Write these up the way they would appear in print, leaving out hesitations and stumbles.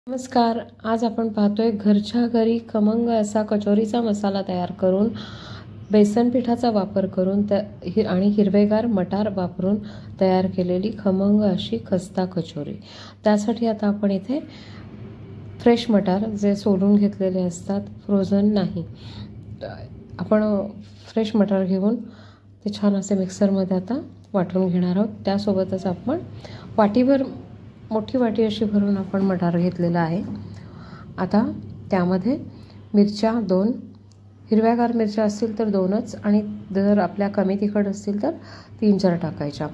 नमस्कार. आज आपण पाहतोय घरच्या घरी खमंग असा कचोरीचा मसाला तयार करून बेसन पिठाचा वापर करून आणि हिरवेगार मटार वापरून तयार केलेली खमंग अशी खस्ता कचोरी. त्यासाठी आता आपण इथे फ्रेश मटार जे सोलून घेतलेले असतात, फ्रोझन नाही, आपण फ्रेश मटार घेऊन ते छान असे मिक्सरमध्ये आता वाटून घेणार आहोत. त्यासोबतच आपण वाटीभर मोठी वाटी अशी भरून आपण मटार घेतलेला आहे. आता त्यामध्ये मिरच्या 2, हिरव्यागार मिरच्या असतील तर 2च, आणि जर आपल्या कमी तिखट असतील तर 3-4 टाकायच्या.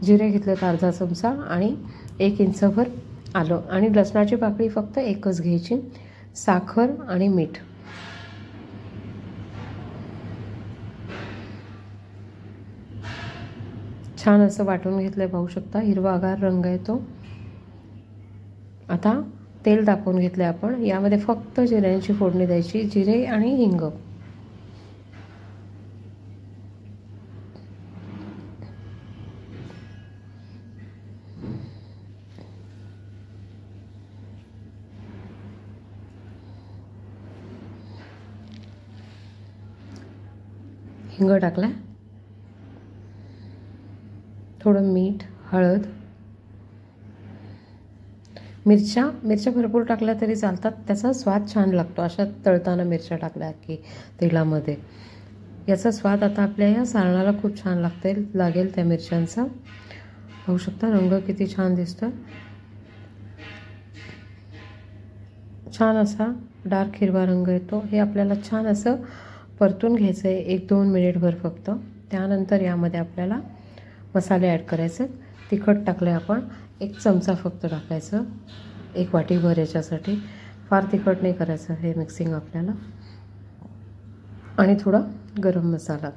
जिरे घेतलेत अर्धा चमचा आणि 1 इंचभर आलं, आणि लसणाची पाकळी फक्त 1च घ्यायची. साखर आणि मीठ. छान असं वाटून घेतलंय, पाहू शकता हिरवागार रंग येतो. आता तेल तापवून घेतले आपण. यामध्ये फक्त जिऱ्यांची फोडणी द्यायची, जिरे आणि हिंग. हिंग टाकला, थोडं मीठ, हळद. मिरच्या भरपूर टाकल्या तरी चालतात, त्याचा स्वाद छान लागतो अशा तळताना मिरच्या टाकल्या की तेलामध्ये. याचा स्वाद आता आपल्या या सारणाला खूप छान लागेल त्या मिरच्यांचा. पाहू शकता रंग किती छान दिसतोय. छान असा डार्क हिरवा रंग येतो. हे आपल्याला छान असं परतून घ्यायचं आहे 1-2 मिनिटभर फक्त. त्यानंतर यामध्ये आपल्याला मसाले ॲड करायचे. तिखट टाकले आपण 1 चमचा फक्त टाकायचं, 1 वाटीभर याच्यासाठी. फार तिखट नाही करायचं हे मिक्सिंग आपल्याला. आणि थोडा गरम मसाला.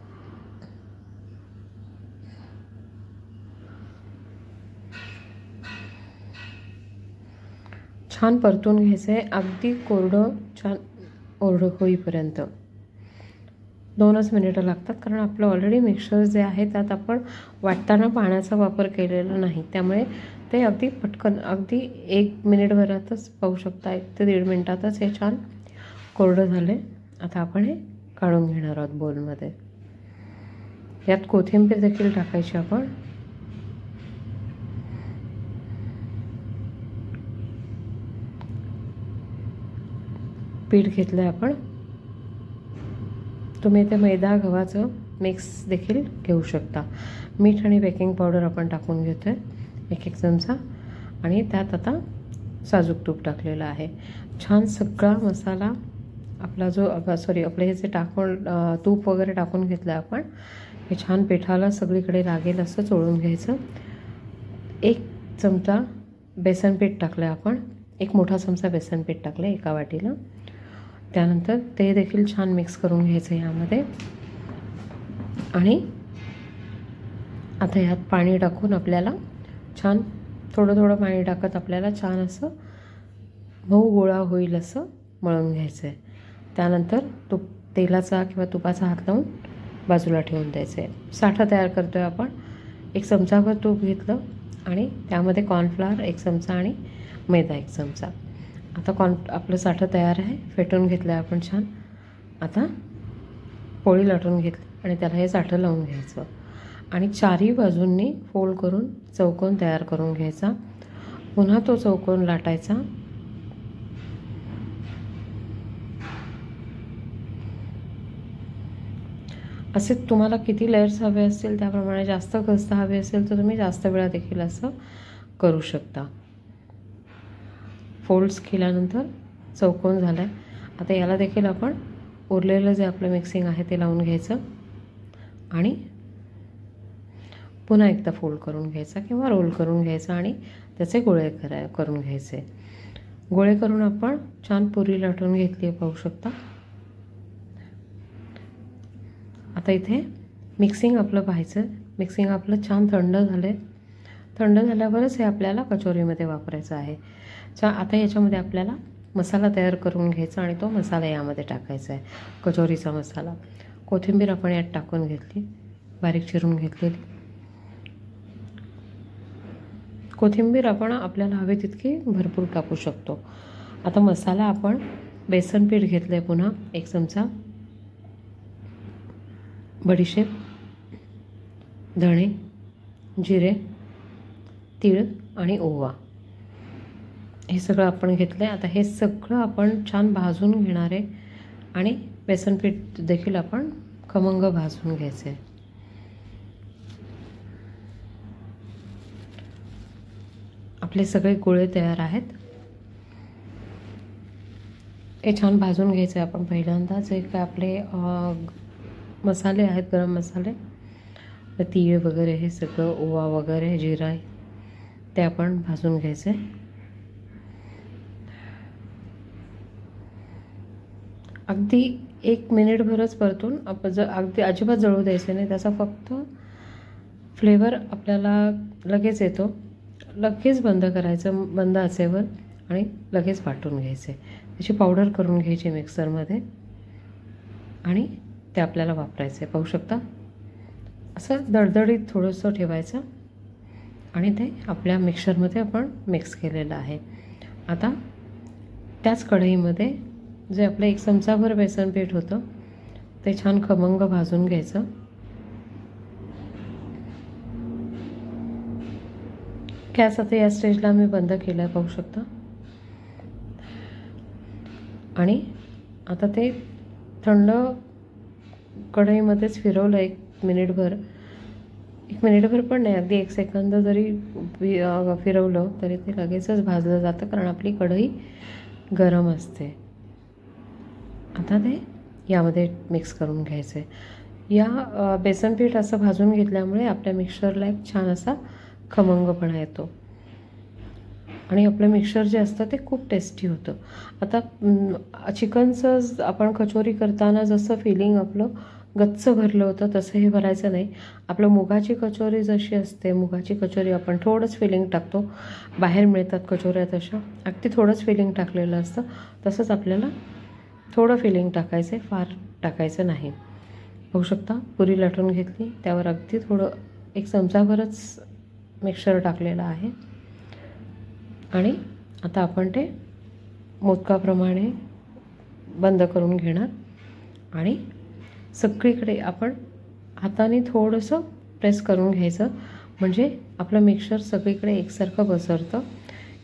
छान परतून घ्यायचं आहे, अगदी कोरडं छान होईपर्यंत. 2च मिनिटं लागतात, कारण आपलं ऑलरेडी मिक्सर जे आहे त्यात आपण वाटताना पाण्याचा वापर केलेला नाही, त्यामुळे ते अगदी पटकन, अगदी 1 मिनिटभरातच, पाहू शकता 1 ते 1.5 मिनिटातच हे छान कोरडं झाले. आता आपण हे काढून घेणार आहोत बोलमध्ये. यात कोथिंबीर देखील टाकायची आपण. पीठ घेतलं आपण. तुम्ही ते मैदा गव्हाचं मिक्स देखील घेऊ शकता. मीठ आणि बेकिंग पावडर आपण टाकून घेतो आहे 1 चमचा, आणि त्यात आता साजूक तूप टाकलेलं आहे. छान सगळा मसाला आपला आपले हे जे तूप वगैरे टाकून घेतलं आपण, हे छान पिठाला सगळीकडे लागेल असं चोळून घ्यायचं. 1 चमचा बेसन पीठ टाकलं आपण, 1 मोठा चमचा बेसन पीठ टाकलं एका वाटीला. त्यानंतर ते देखील छान मिक्स करून घ्यायचं यामध्ये. आणि आता यात पाणी टाकून आपल्याला छान थोडं पाणी टाकत आपल्याला छान असं मऊ गोळा होईल असं मळून घ्यायचं आहे. त्यानंतर तेलाचा किंवा तुपाचा हात लावून बाजूला ठेवून द्यायचं आहे. साठा तयार करतो आहे आपण. 1 चमचाभर तूप घेतलं आणि त्यामध्ये कॉर्नफ्लॉवर 1 चमचा आणि मैदा 1 चमचा. आता आपलं साठं तयार आहे. फेटून घेतलं आहे आपण छान. आता पोळी लाटून घेतली आणि त्याला हे साठं लावून घ्यायचं, आणि 4ही बाजूंनी फोल्ड करून चौकोन तयार करून घ्यायचा. पुन्हा तो चौकोन लाटायचा. असे तुम्हाला किती लेयर्स हवे असतील त्याप्रमाणे, जास्त खस्ता हवे असेल तर तुम्ही जास्त वेळा देखील असं करू शकता. फोल्ड्स केल्यानंतर चौकोन झाला आहे. आता याला देखील आपण उरलेलं जे आपलं मिक्सिंग आहे ते लावून घ्यायचं, आणि पुन्हा एकदा फोल्ड करून घ्यायचा किंवा रोल करून घ्यायचा, आणि त्याचे गोळे करून घ्यायचे. गोळे करून आपण छान पुरी लाटून घेतली आहे, पाहू शकता. आता इथे मिक्सिंग आपलं पाहायचं. मिक्सिंग आपलं छान थंड झालं आहे. थंड झाल्यावरच हे आपल्याला कचोरीमध्ये वापरायचं आहे. आता याच्यामध्ये आपल्याला मसाला तयार करून घ्यायचा, आणि तो मसाला यामध्ये टाकायचा आहे, कचोरीचा मसाला. कोथिंबीर आपण यात टाकून घेतली, बारीक चिरून घेतलेली. कोथिंबीर आपण आपल्याला हवी तितकी भरपूर टाकू शकतो. आता मसाला आपण बेसन पीठ घेतलं आहे, पुन्हा 1 चमचा बडीशेप, धणे, जिरे, तीळ आणि ओवा हे सगळं आपण घेतलं आहे. आता हे सगळं आपण छान भाजून घेणार आहे आणि बेसन पीठ देखील आपण खमंग भाजून घ्यायचं आहे. आपले सगळे गोळे तयार आहेत. हे छान भाजून घ्यायचं आहे आपण. पहिल्यांदा जे काय आपले मसाले आहेत, गरम मसाले, तीळ वगैरे, हे सगळं, ओवा वगैरे, जिरा, ते आपण भाजून घ्यायचे. अगदी 1 मिनिटभरच परतून आपण अगदी अजिबात जळू द्यायचं नाही. त्याचा फक्त फ्लेवर आपल्याला लगेच येतो. लगेच बंद करायचं, बंद आचेवर, आणि लगेच वाटून घ्यायचे. त्याची पावडर करून घ्यायची मिक्सरमध्ये आणि ते आपल्याला वापरायचे. पाहू शकता, असं दळदळीत थोडंसं ठेवायचं आणि ते आपल्या मिक्सरमध्ये आपण मिक्स केलेलं आहे. आता त्याच कढईमध्ये जे आपलं 1 चमचाभर बेसन पीठ होतं ते छान खमंग भाजून घ्यायचं. गॅस आता या स्टेजला मी बंद केला आहे, पाहू शकता. आणि आता ते थंड कढईमध्येच फिरवलं 1 मिनिटभर. 1 मिनिटभर पण नाही, अगदी 1 सेकंद जरी फिरवलं तरी ते लगेचच भाजलं जातं, कारण आपली कढई गरम असते. आता ते यामध्ये मिक्स करून घ्यायचं आहे. या बेसन पीठ असं भाजून घेतल्यामुळे आपल्या मिक्सरला एक छान असा खमंगपणा येतो आणि आपलं मिक्सर जे असतं ते खूप टेस्टी होतं. आता चिकनचं आपण कचोरी करताना जसं फिलिंग आपलं गच्च भरलं होतं तसं हे भरायचं नाही. आपलं मुगाची कचोरी जशी असते, मुगाची कचोरी आपण थोडंच फिलिंग टाकतो, बाहेर मिळतात कचोऱ्या तशा, अगदी थोडंच फिलिंग टाकलेलं असतं. तसंच आपल्याला थोडं फिलिंग टाकायचं आहे, फार टाकायचं नाही. पाहू शकता, पुरी लाटून घेतली, त्यावर अगदी थोडं 1 चमचाभरच मिक्सर टाकलेलं आहे. आणि आता आपण ते मोदकाप्रमाणे बंद करून घेणार आणि सगळीकडे आपण हाताने थोडंसं प्रेस करून घ्यायचं, म्हणजे आपलं मिक्सर सगळीकडे एकसारखं पसरतं.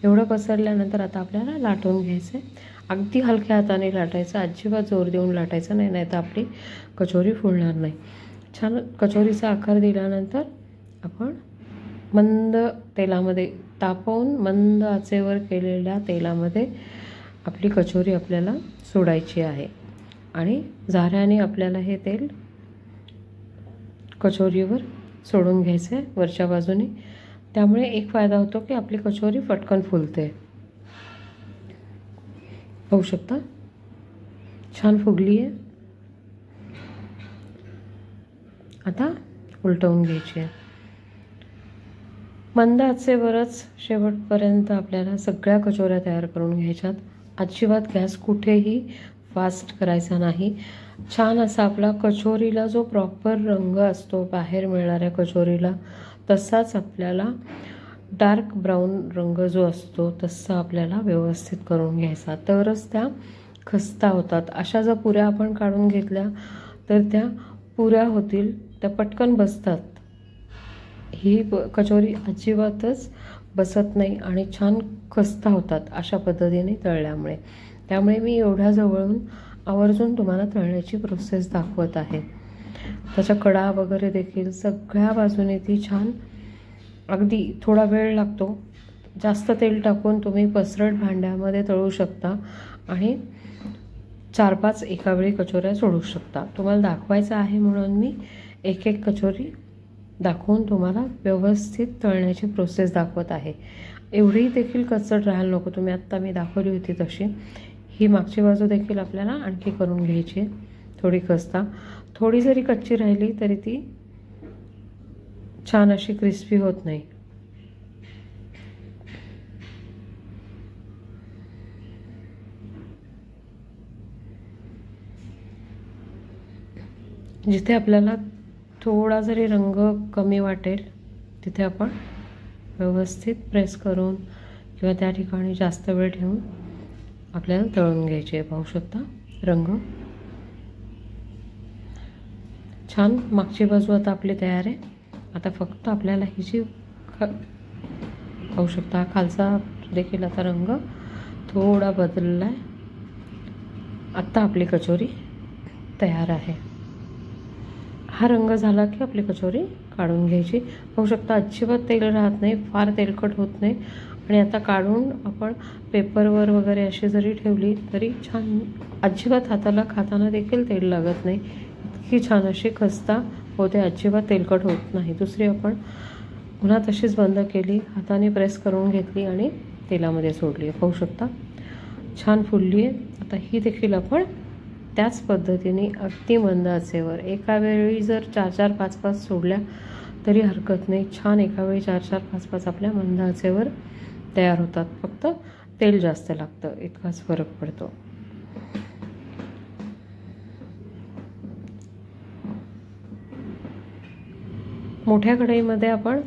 एवढं पसरल्यानंतर आता आपल्याला लाटून घ्यायचं आहे. अगदी हलक्या हाताने लाटायचं, अजिबात जोर देऊन लाटायचं नाही, नाही तर आपली कचोरी फुलणार नाही. छान कचोरीचा आकार दिल्यानंतर आपण मंद तेलामध्ये तापवून, मंद आचेवर केलेल्या तेलामध्ये आपली कचोरी आपल्याला सोडायची आहे आणि झाऱ्याने आपल्याला हे तेल कचोरीवर सोडून घ्यायचं आहे वरच्या बाजूने. त्यामुळे एक फायदा होतो की आपली कचोरी पटकन फुलते. पाहू शकता, छान फुगली आहे. आता उलटवून घ्यायची आहे. मंद आचेवरच शेवटपर्यंत आपल्याला सगळ्या कचोऱ्या तयार करून घ्यायच्यात. अजिबात गॅस कुठेही फास्ट करायचा नाही. छान असा आपला कचोरीला जो प्रॉपर रंग असतो बाहेर मिळणाऱ्या कचोरीला, तसाच आपल्याला डार्क ब्राऊन रंग जो असतो तसा आपल्याला व्यवस्थित करून घ्यायचा, तरच त्या खस्ता होतात. अशा जर पुऱ्या आपण काढून घेतल्या तर त्या पुऱ्या होतील, त्या पटकन बसतात. ही कचोरी अजिबातच बसत नाही आणि छान खस्ता होतात अशा पद्धतीने तळल्यामुळे. त्यामुळे मी एवढ्या जवळून आवर्जून तुम्हाला तळण्याची प्रोसेस दाखवत आहे. त्याच्या कडा वगैरे देखील सगळ्या बाजूने ती छान, अगदी थोडा वेळ लागतो. जास्त तेल टाकून तुम्ही पसरट भांड्यामध्ये तळू शकता आणि 4-5 एका वेळी कचोऱ्या सोडू शकता. तुम्हाला दाखवायचं आहे म्हणून मी एक कचोरी दाखवून तुम्हाला व्यवस्थित तळण्याची प्रोसेस दाखवत आहे. एवढी देखील कच्चट राहायला नको. तुम्ही आत्ता मी दाखवली होती तशी ही मागची बाजू देखील आपल्याला आणखी करून घ्यायची, थोडी खस्ता. थोडी जरी कच्ची राहिली तरी ती छान अशी क्रिस्पी होत नाही. जिथे आपल्याला थोडा जरी रंग कमी वाटेल तिथे आपण व्यवस्थित प्रेस करून किंवा त्या ठिकाणी जास्त वेळ ठेवून आपल्याला तळून घ्यायची आहे. पाहू शकता रंग छान. मागची बाजू आता आपली तयार आहे. आता फक्त आपल्याला ही जी पाहू शकता खालचा देखील आता रंग थोडा बदलला आहे. आत्ता आपली कचोरी तयार आहे. हा रंग झाला की आपली कचोरी काढून घ्यायची. पाहू शकता अजिबात तेल राहत नाही, फार तेलकट होत नाही. आणि आता काढून आपण पेपरवर वगैरे अशी जरी ठेवली तरी छान, अजिबात हाताला खाताना देखील तेल लागत नाही. इतकी छान अशी खस्ता होते, अजिबात तेलकट होत नाही. दुसरी आपण पुन्हा तशीच बंद केली, हाताने प्रेस करून घेतली आणि तेलामध्ये सोडली. पाहू शकता छान फुलली आहे. आता ही देखील आपण त्याच पद्धतीने अगदी मंद आचेवर एका वेळी जर 4-4, 5-5 सोडल्या तरी हरकत नाही. छान एका वेळी 4-4, 5-5 आपल्या मंद आचेवर तयार होतात. फक्त तेल जास्त लागतं, इतकाच फरक पडतो. मोठ्या कढईमध्ये आपण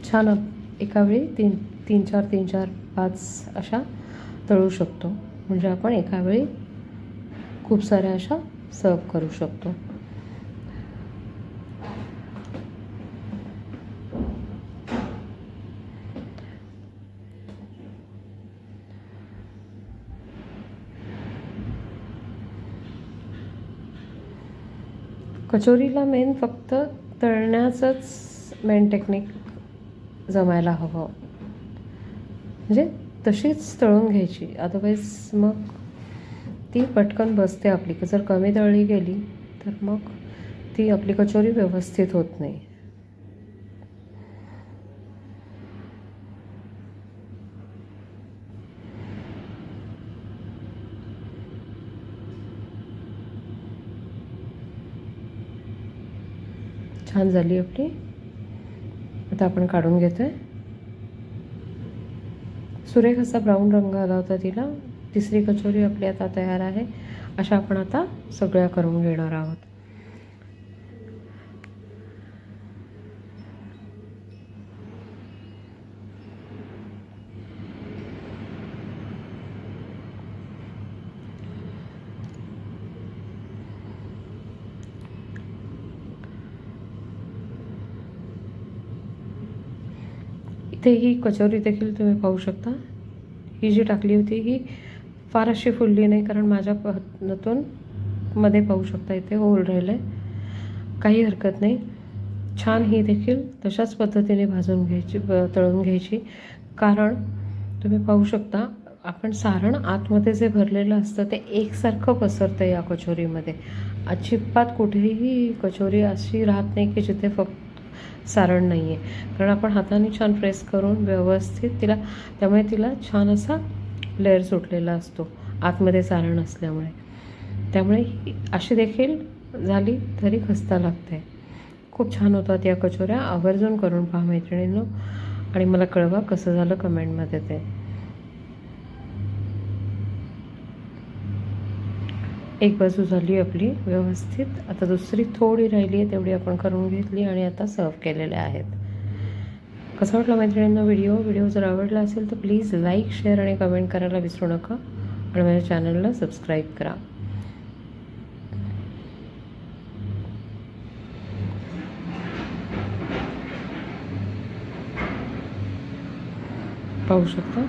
छान एका वेळी 3-4, 5 अशा तळू शकतो. म्हणजे आपण एका वेळी खूप साऱ्या अशा सर्व करू शकतो. कचोरीला मेन फक्त तळण्याचंच मेन टेक्निक जमायला हवं. म्हणजे तशीच तळून घ्यायची, अदरवाईज मग ती पटकन बसते आपली. जर कमी तळली गेली तर मग ती आपली कचोरी व्यवस्थित होत नाही. छान झाली आपली. आता आपण काढून घेतोय. सुरेख असा ब्राऊन रंग आला होता तिला. तिसरी कचोरी आपली आता तयार आहे. अशा आपण आता सगळ्या करून घेणार आहोत. इथे ही कचोरी देखील तुम्ही पाहू शकता. ही जी टाकली होती ही फार अशी फुलली नाही, कारण माझ्या हातातून मध्ये पाहू शकता इथे होल राहिलं आहे. काही हरकत नाही. छान ही देखील तशाच पद्धतीने भाजून घ्यायची, तळून घ्यायची. कारण तुम्ही पाहू शकता आपण सारण आतमध्ये जे भरलेलं असतं ते एकसारखं पसरतं या कचोरीमध्ये. अजिबात कुठेही कचोरी अशी राहत नाही की जिथे फक्त सारण नाही आहे. कारण आपण हाताने छान प्रेस करून व्यवस्थित तिला, त्यामुळे तिला छान असा लेअर सुटलेला असतो आतमध्ये सारण असल्यामुळे. त्यामुळे अशी देखील झाली तरी खस्ता लागते. खूप छान होतात या कचोऱ्या. आवर्जून करून पहा मैत्रिणींनो आणि मला कळवा कसं झालं कमेंटमध्ये ते. एक बाजू झाली आपली व्यवस्थित. आता दुसरी थोडी राहिली आहे, तेवढी आपण करून घेतली आणि आता सर्व केलेल्या आहेत. कसा वाटला मैत्रिणींना व्हिडिओ जर आवडला असेल तर प्लीज लाईक, शेअर आणि कमेंट करायला विसरू नका. आणि माझ्या चॅनलला सबस्क्राईब करा. पाहू शकता